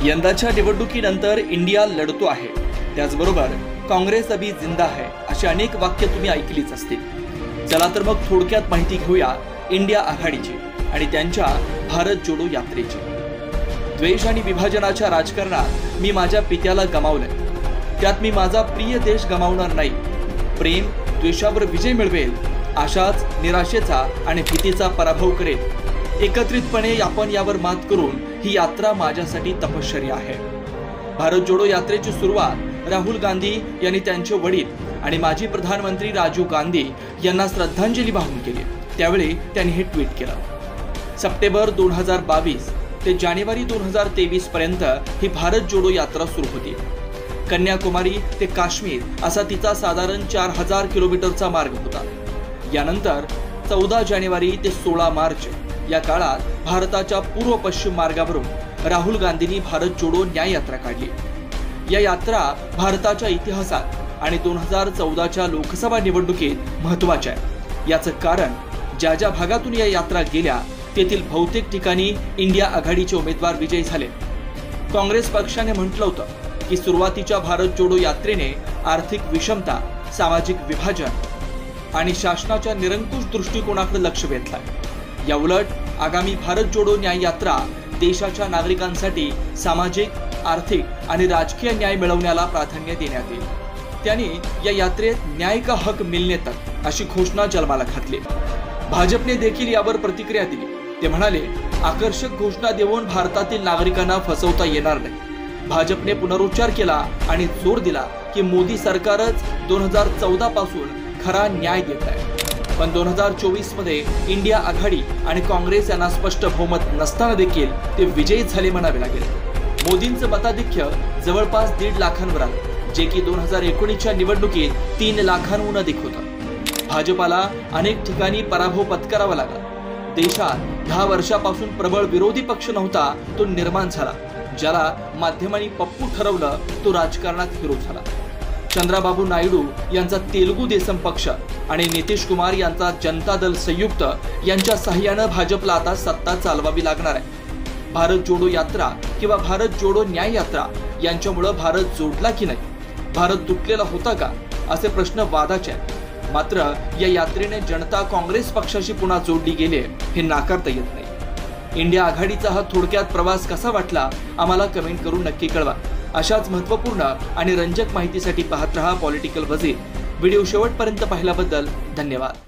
यंदाच्या निवडणुकीनंतर इंडिया लढतो आहे, त्याचबरोबर काँग्रेस अभी जिंदा है अशी अनेक वाक्य तुम्ही ऐकलीच असतील। चला तर मग थोडक्यात माहिती घेऊया इंडिया आघाडीची आणि त्यांच्या भारत जोडो यात्रेची। द्वेष आणि विभाजनाच्या राजकारणात मी माझ्या पित्याला गमावलंय, त्यात मी माझा प्रिय देश गमावणार नाही। प्रेम द्वेषावर विजय मिळवेल, आशाच निराशेचा आणि भीतीचा पराभव करेल। एकत्रितपणे आपण यावर मात करून ही यात्रा माझ्यासाठी तपश्चर्या आहे। भारत जोडो यात्रेची सुरुवात राहुल गांधी यांनी त्यांचे वडील आणि माजी प्रधानमंत्री राजीव गांधी यांना श्रद्धांजली वाहून केली। त्यावेळी त्यांनी हे ट्विट केलं। सप्टेंबर 2022 ते जानेवारी 2023 पर्यंत ही भारत जोडो यात्रा सुरू होती। कन्याकुमारी ते काश्मीर असा तिचा साधारण 4000 किलोमीटरचा मार्ग होता। यानंतर 14 जानेवारी ते 16 मार्च या काळात भारताच्या पूर्व पश्चिम मार्गावरून राहुल गांधींनी भारत जोडो न्याय यात्रा काढली। या यात्रा भारताच्या इतिहासात आणि 2014च्या लोकसभा निवडणुकीत महत्त्वाच्या आहे। याचं कारण ज्या ज्या भागातून या यात्रा गेल्या तेथील बहुतेक ठिकाणी इंडिया आघाडीचे उमेदवार विजयी झाले। काँग्रेस पक्षाने म्हटलं होतं की सुरुवातीच्या भारत जोडो यात्रेने आर्थिक विषमता, सामाजिक विभाजन आणि शासनाच्या निरंकुश दृष्टिकोनाकडे लक्ष वेधलंय। या उलट आगामी भारत जोडो न्याय यात्रा देशाच्या नागरिकांसाठी सामाजिक, आर्थिक आणि राजकीय न्याय मिळवण्याला प्राधान्य देण्यात येईल। त्यांनी या यात्रेत न्याय का हक मिलने तक अशी घोषणा जन्माला घातली। भाजपने देखील यावर प्रतिक्रिया दिली। ते म्हणाले, आकर्षक घोषणा देऊन भारतातील नागरिकांना फसवता येणार नाही। भाजपने पुनरुच्चार केला आणि जोर दिला की मोदी सरकारच 2014 पासून खरा न्याय देत आहे। पण 2024 मध्ये इंडिया आघाडी आणि काँग्रेस यांना स्पष्ट बहुमत नसताना देखील ते विजयी झाले म्हणावे लागेल। मोदींचं मताधिक्य जवळपास 1.5 लाखांवर आलं, जे की 2019च्या निवडणुकीत 3 लाखांहून अधिक होतं। भाजपाला अनेक ठिकाणी पराभव पत्करावा लागला। देशात 10 वर्षापासून प्रबळ विरोधी पक्ष नव्हता, तो निर्माण झाला। ज्याला माध्यमांनी पप्पू ठरवलं, तो राजकारणात हिरो झाला। चंद्राबाबू नायडू यांचा तेलुगू देसम पक्ष आणि नितीश कुमार यांचा जनता दल संयुक्त यांच्या सहाय्याने भाजपला आता सत्ता चालवावी लागणार आहे। भारत जोडो यात्रा किंवा भारत जोडो न्याय यात्रा यांच्यामुळे भारत जोडला की नाही, भारत तुटलेला होता का असे प्रश्न वादाचे आहेत। मात्र या यात्रेने जनता काँग्रेस पक्षाशी पुन्हा जोडली गेली हे नाकारता येत नाही। इंडिया आघाडीचा हा थोडक्यात प्रवास कसा वाटला आम्हाला कमेंट करून नक्की कळवा। अशाच महत्त्वपूर्ण आणि रंजक माहितीसाठी पाहत रहा पॉलिटिकल वजीर। व्हिडिओ शेवटपर्यंत पाहिल्याबद्दल धन्यवाद।